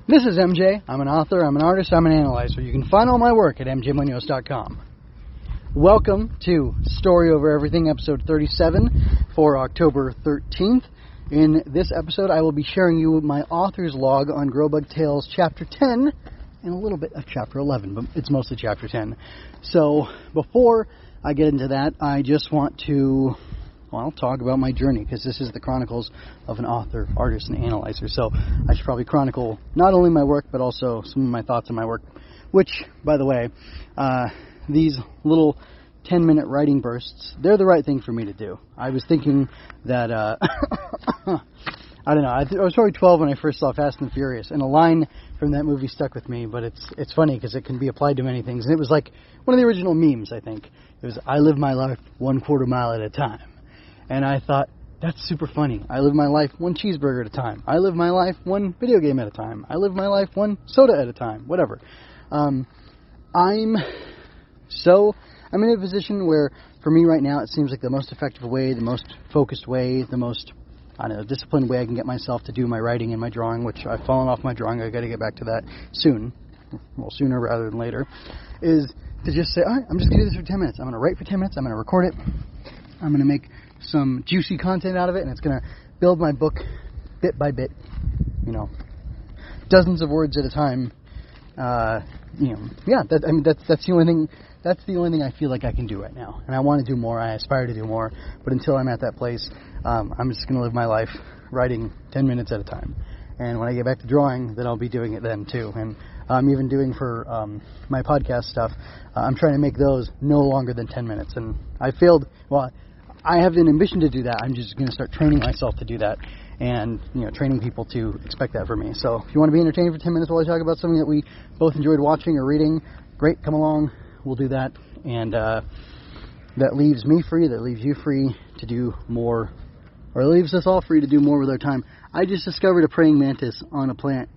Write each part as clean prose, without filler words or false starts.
This is MJ. I'm an author, I'm an artist, I'm an analyzer. You can find all my work at mjmunoz.com. Welcome to Story Over Everything, episode 37 for October 13th. In this episode, I will be sharing you my author's log on Grobug Tales Chapter 10 and a little bit of Chapter 11, but it's mostly Chapter 10. So, before I get into that, I just want to talk about my journey, because this is the chronicles of an author, artist, and analyzer. So I should probably chronicle not only my work, but also some of my thoughts on my work, which, by the way, these little 10-minute writing bursts, they're the right thing for me to do. I was thinking that, I don't know, I was probably 12 when I first saw Fast and Furious, and a line from that movie stuck with me, but it's funny because it can be applied to many things. And it was like one of the original memes, I think. It was, I live my life 1/4 mile at a time. And I thought, that's super funny. I live my life one cheeseburger at a time. I live my life one video game at a time. I live my life one soda at a time. Whatever. I'm in a position where, for me right now, it seems like the most effective way, the most focused way, the most, disciplined way I can get myself to do my writing and my drawing, which I've fallen off my drawing. I got to get back to that soon. Well, sooner rather than later. Is to just say, all right, I'm just going to do this for 10 minutes. I'm going to write for 10 minutes. I'm going to record it. I'm going to make some juicy content out of it, and it's going to build my book bit by bit, dozens of words at a time. That's the only thing. That's the only thing I feel like I can do right now, and I want to do more. I aspire to do more, but until I'm at that place, I'm just going to live my life writing 10 minutes at a time. And when I get back to drawing, then I'll be doing it then too. And I'm even doing for my podcast stuff. I'm trying to make those no longer than 10 minutes, and I failed. Well, I have an ambition to do that. I'm just going to start training myself to do that, and training people to expect that from me. So if you want to be entertained for 10 minutes while I talk about something that we both enjoyed watching or reading, great, come along. We'll do that, and that leaves me free. That leaves you free to do more, or it leaves us all free to do more with our time. I just discovered a praying mantis on a plant,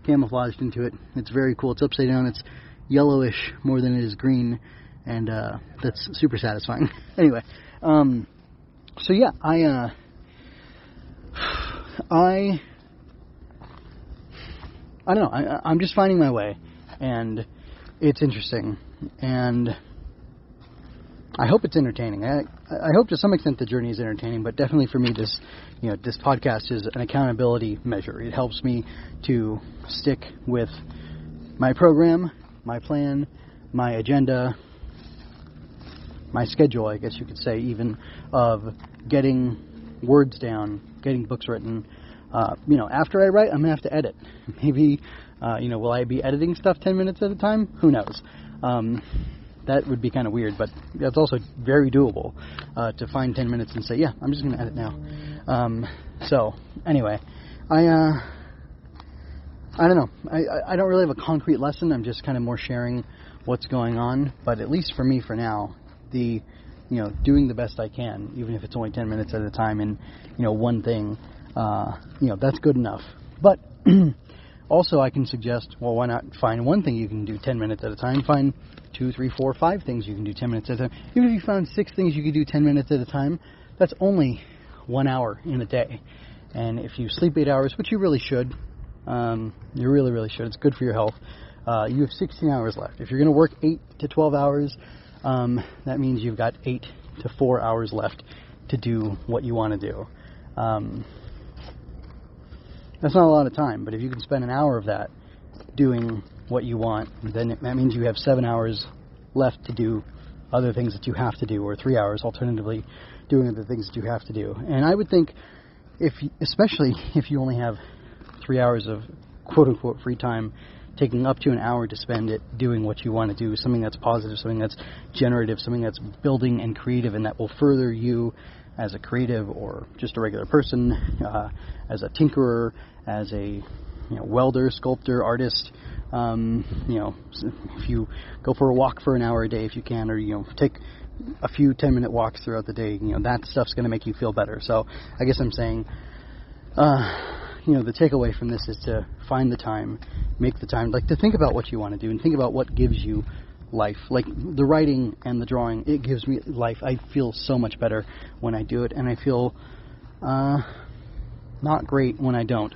camouflaged into it. It's very cool. It's upside down. It's yellowish more than it is green, and that's super satisfying. Anyway. So yeah, I don't know, I'm just finding my way, and it's interesting, and I hope it's entertaining. I hope to some extent the journey is entertaining, but definitely for me this podcast is an accountability measure. It helps me to stick with my program, my plan, my agenda, my schedule, I guess you could say, even, of getting words down, getting books written. After I write, I'm going to have to edit. Maybe, will I be editing stuff 10 minutes at a time? Who knows? That would be kind of weird, but that's also very doable, to find 10 minutes and say, yeah, I'm just going to edit now. So, anyway, I don't know. I don't really have a concrete lesson. I'm just kind of more sharing what's going on, but at least for me, for now, doing the best I can, even if it's only 10 minutes at a time, and one thing, that's good enough. But also, I can suggest, well, why not find one thing you can do 10 minutes at a time? Find 2, 3, 4, 5 things you can do 10 minutes at a time. Even if you found 6 things you could do 10 minutes at a time, that's only 1 hour in a day. And if you sleep 8 hours, which you really should, you really, really should. It's good for your health. You have 16 hours left. If you're going to work 8 to 12 hours. That means you've got 8 to 4 hours left to do what you want to do. That's not a lot of time, but if you can spend an hour of that doing what you want, then that means you have 7 hours left to do other things that you have to do, or 3 hours alternatively doing other things that you have to do. And I would think, especially if you only have 3 hours of quote-unquote free time, taking up to an hour to spend it doing what you want to do, something that's positive, something that's generative, something that's building and creative, and that will further you as a creative or just a regular person, as a tinkerer, as a welder, sculptor, artist. If you go for a walk for an hour a day if you can, or take a few 10-minute walks throughout the day, that stuff's going to make you feel better. So I guess I'm saying, the takeaway from this is to find the time, make the time, to think about what you want to do and think about what gives you life. Like the writing and the drawing, it gives me life. I feel so much better when I do it, and I feel not great when I don't.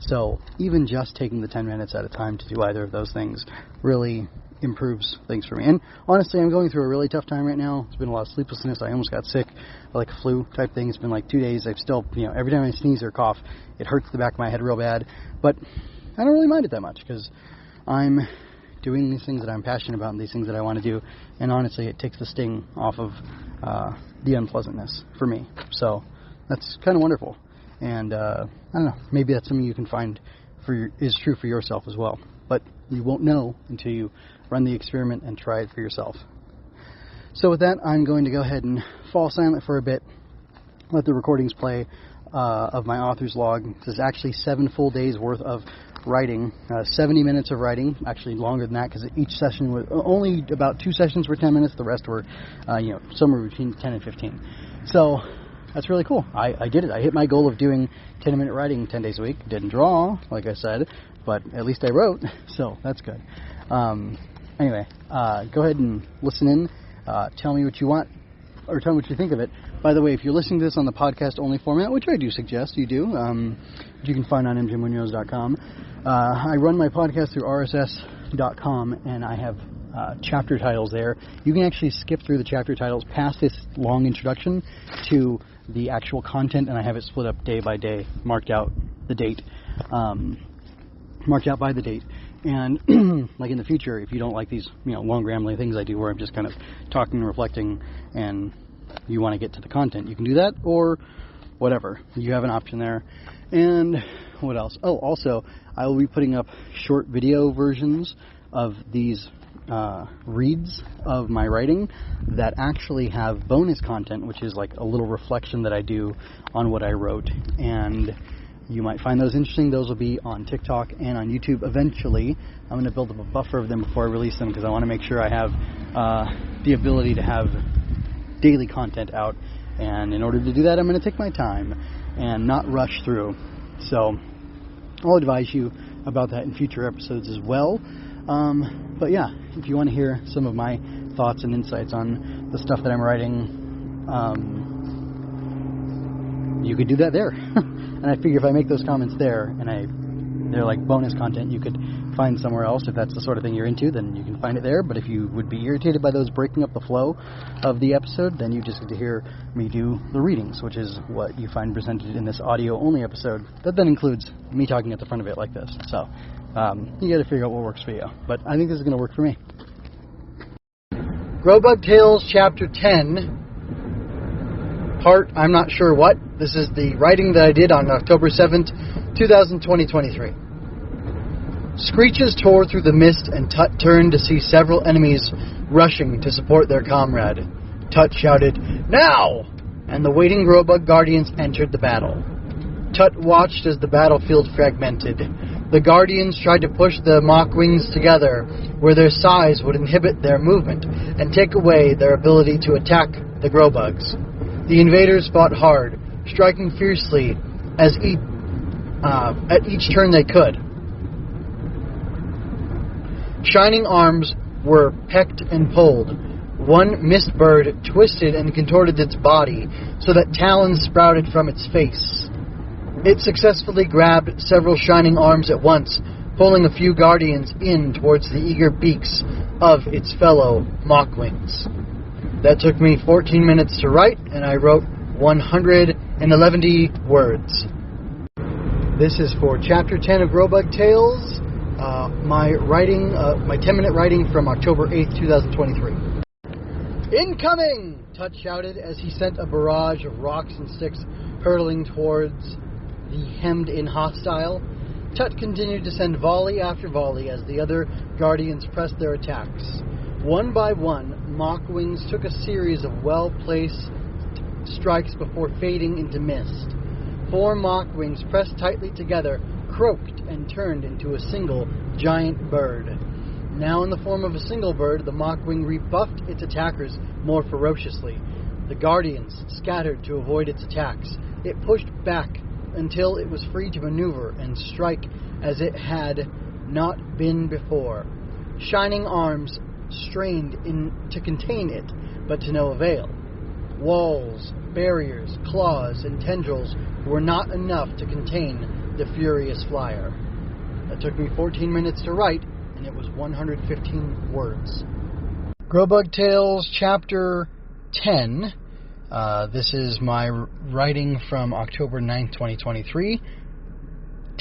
So even just taking the 10 minutes at a time to do either of those things really improves things for me. And honestly, I'm going through a really tough time right now. It's been a lot of sleeplessness. I almost got sick, like a flu type thing. It's been like 2 days. I've still, every time I sneeze or cough, it hurts the back of my head real bad. But I don't really mind it that much because I'm doing these things that I'm passionate about and these things that I want to do. And honestly, it takes the sting off of the unpleasantness for me. So that's kind of wonderful. And I don't know, maybe that's something you can find is true for yourself as well. But you won't know until you run the experiment and try it for yourself. So with that, I'm going to go ahead and fall silent for a bit, let the recordings play of my author's log. This is actually 7 full days worth of writing, 70 minutes of writing, actually longer than that because each session was only about 2 sessions were 10 minutes, the rest were somewhere between 10 and 15. So that's really cool. I did it. I hit my goal of doing 10-minute writing 10 days a week. Didn't draw, like I said, but at least I wrote, so that's good. Anyway, go ahead and listen in. Tell me what you want, or tell me what you think of it. By the way, if you're listening to this on the podcast-only format, which I do suggest you do, which you can find on mjmunoz.com, I run my podcast through rss.com, and I have chapter titles there. You can actually skip through the chapter titles past this long introduction to the actual content, and I have it split up day by day, marked out the date, marked out by the date. And like in the future, if you don't like these long rambling things I do where I'm just kind of talking and reflecting and you want to get to the content, you can do that, or whatever. You have an option there. And what else? Oh, also, I will be putting up short video versions of these reads of my writing that actually have bonus content, which is like a little reflection that I do on what I wrote. And you might find those interesting. Those will be on TikTok and on YouTube eventually. I'm going to build up a buffer of them before I release them because I want to make sure I have the ability to have daily content out. And in order to do that, I'm going to take my time and not rush through. So I'll advise you about that in future episodes as well. But yeah, if you want to hear some of my thoughts and insights on the stuff that I'm writing, you could do that there. And I figure if I make those comments there, and they're like bonus content you could find somewhere else, if that's the sort of thing you're into, then you can find it there. But if you would be irritated by those breaking up the flow of the episode, then you just get to hear me do the readings, which is what you find presented in this audio-only episode. That then includes me talking at the front of it like this. So you got to figure out what works for you. But I think this is going to work for me. Grobug Tales, Chapter 10. Part, I'm not sure what. This is the writing that I did on October 7th, 2023. Screeches tore through the mist, and Tut turned to see several enemies rushing to support their comrade. Tut shouted, "Now!" And the waiting Grobug Guardians entered the battle. Tut watched as the battlefield fragmented. The Guardians tried to push the Mockwings together, where their size would inhibit their movement and take away their ability to attack the Grobugs. The invaders fought hard, striking fiercely at each turn they could. Shining arms were pecked and pulled. One mist bird twisted and contorted its body so that talons sprouted from its face. It successfully grabbed several shining arms at once, pulling a few guardians in towards the eager beaks of its fellow Mockwings. That took me 14 minutes to write, and I wrote 111 words. This is for Chapter 10 of Grobug Tales, my 10-minute writing from October 8th, 2023. "Incoming!" Tut shouted as he sent a barrage of rocks and sticks hurtling towards the hemmed-in hostile. Tut continued to send volley after volley as the other Guardians pressed their attacks. One by one, Mockwings took a series of well-placed strikes before fading into mist. 4 Mockwings pressed tightly together, croaked, and turned into a single giant bird. Now in the form of a single bird, the Mockwing rebuffed its attackers more ferociously. The Guardians scattered to avoid its attacks. It pushed back until it was free to maneuver and strike as it had not been before. Shining arms strained to contain it, but to no avail. Walls, barriers, claws, and tendrils were not enough to contain the furious flyer. That took me 14 minutes to write, and it was 115 words. Grobug Tales Chapter 10. This is my writing from October 9th, 2023.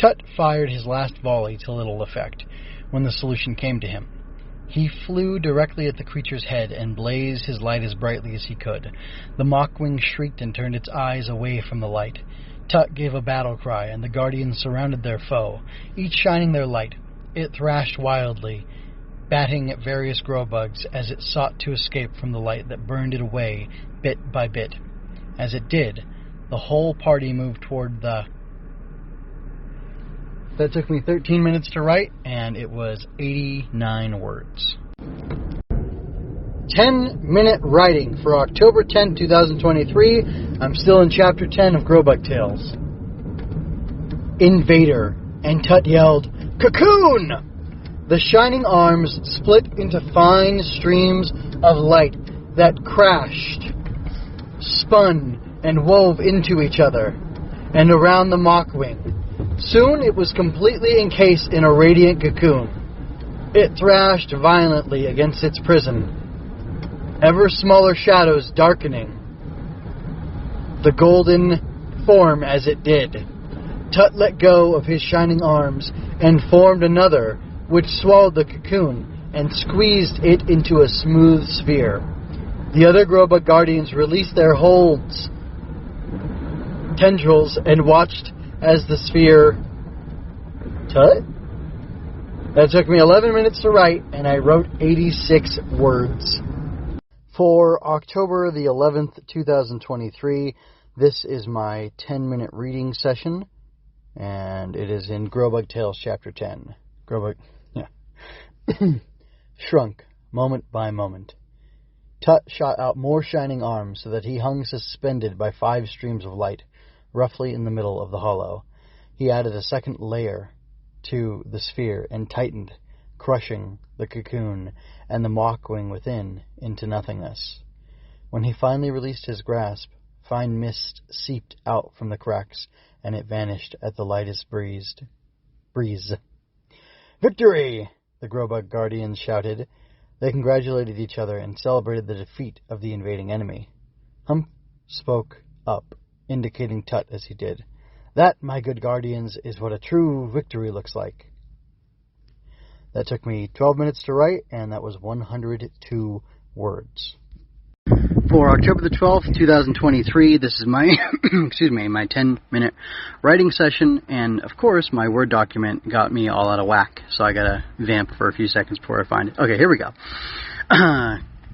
Tut fired his last volley to little effect when the solution came to him. He flew directly at the creature's head and blazed his light as brightly as he could. The Mockwing shrieked and turned its eyes away from the light. Tut gave a battle cry, and the Guardians surrounded their foe, each shining their light. It thrashed wildly, batting at various Grobugs as it sought to escape from the light that burned it away bit by bit. As it did, the whole party moved toward the... That took me 13 minutes to write, and it was 89 words. 10-minute writing for October 10, 2023. I'm still in Chapter 10 of Grobug Tales. Invader, and Tut yelled, "Cocoon!" The shining arms split into fine streams of light that crashed, spun, and wove into each other, and around the Mockwing. Soon it was completely encased in a radiant cocoon. It thrashed violently against its prison, ever smaller shadows darkening the golden form as it did. Tut let go of his shining arms and formed another, which swallowed the cocoon and squeezed it into a smooth sphere. The other Grobug Guardians released their holds, tendrils, and watched as the sphere... Tut? That took me 11 minutes to write, and I wrote 86 words. For October the 11th, 2023, this is my 10-minute reading session, and it is in Grobug Tales Chapter 10. Shrunk, moment by moment. Tut shot out more shining arms so that he hung suspended by 5 streams of light, roughly in the middle of the hollow. He added a second layer to the sphere and tightened, crushing the cocoon and the Mockwing within into nothingness. When he finally released his grasp, fine mist seeped out from the cracks, and it vanished at the lightest breeze. "Victory!" the Grobug Guardians shouted. They congratulated each other and celebrated the defeat of the invading enemy. Humph spoke up, indicating Tut as he did. "That, my good Guardians, is what a true victory looks like." That took me 12 minutes to write, and that was 102 words. For October the 12th, 2023, this is my, my 10-minute writing session, and of course, my Word document got me all out of whack, so I gotta vamp for a few seconds before I find it. Okay, here we go.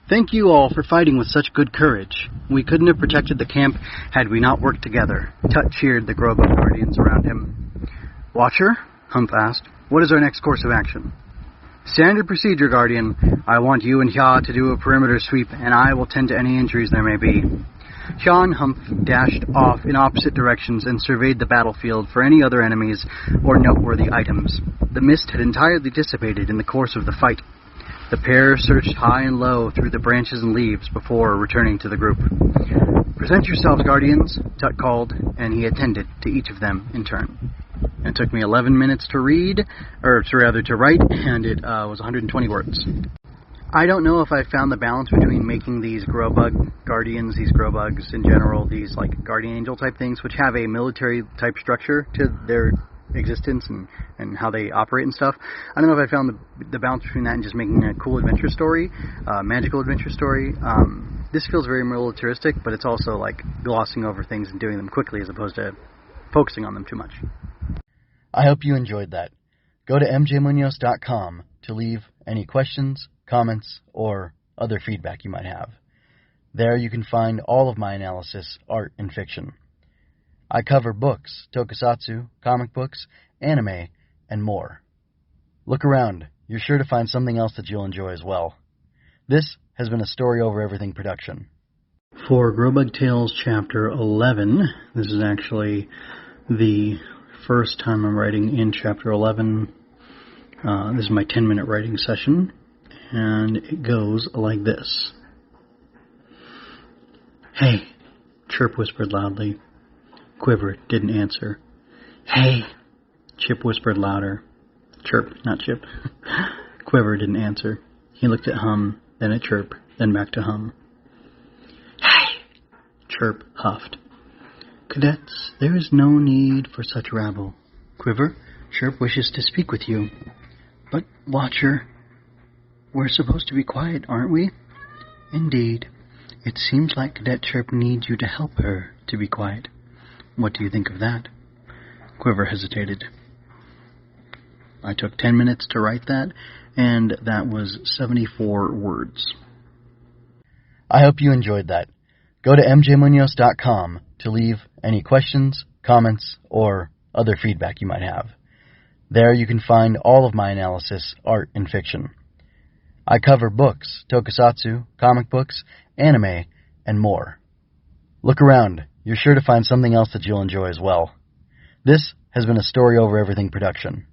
Thank you all for fighting with such good courage. We couldn't have protected the camp had we not worked together. Tut cheered the Grobug Guardians around him. Watcher? Humph asked. What is our next course of action? Standard procedure, Guardian. I want you and Hya to do a perimeter sweep, and I will tend to any injuries there may be. Hya and Humph dashed off in opposite directions and surveyed the battlefield for any other enemies or noteworthy items. The mist had entirely dissipated in the course of the fight. The pair searched high and low through the branches and leaves before returning to the group. Present yourselves, Guardians, Tut called, and he attended to each of them in turn. It took me 11 minutes to write, and it was 120 words. I don't know if I found the balance between making these Grobug Guardians, these Grobugs in general, these like Guardian Angel type things, which have a military type structure to their existence and how they operate and stuff. I don't know if I found the balance between that and just making a cool adventure story, magical adventure story. This feels very militaristic, but it's also like glossing over things and doing them quickly as opposed to focusing on them too much. I hope you enjoyed that. Go to mjmunoz.com to leave any questions, comments, or other feedback you might have. There you can find all of my analysis, art, and fiction. I cover books, tokusatsu, comic books, anime, and more. Look around. You're sure to find something else that you'll enjoy as well. This has been a Story Over Everything production. For Grobug Tales Chapter 11, this is actually the first time I'm writing in Chapter 11. This is my 10-minute writing session, and it goes like this. Hey, Chirp whispered loudly. Quiver didn't answer. Hey, Chip whispered louder. Chirp, not Chip. Quiver didn't answer. He looked at Hum, then at Chirp, then back to Hum. Hey! Chirp huffed. Cadets, there is no need for such rabble. Quiver, Chirp wishes to speak with you. But, Watcher, we're supposed to be quiet, aren't we? Indeed. It seems like Cadet Chirp needs you to help her to be quiet. What do you think of that? Quiver hesitated. I took 10 minutes to write that, and that was 74 words. I hope you enjoyed that. Go to mjmunoz.com to leave any questions, comments, or other feedback you might have. There you can find all of my analysis, art, and fiction. I cover books, tokusatsu, comic books, anime, and more. Look around. You're sure to find something else that you'll enjoy as well. This has been a Story Over Everything production.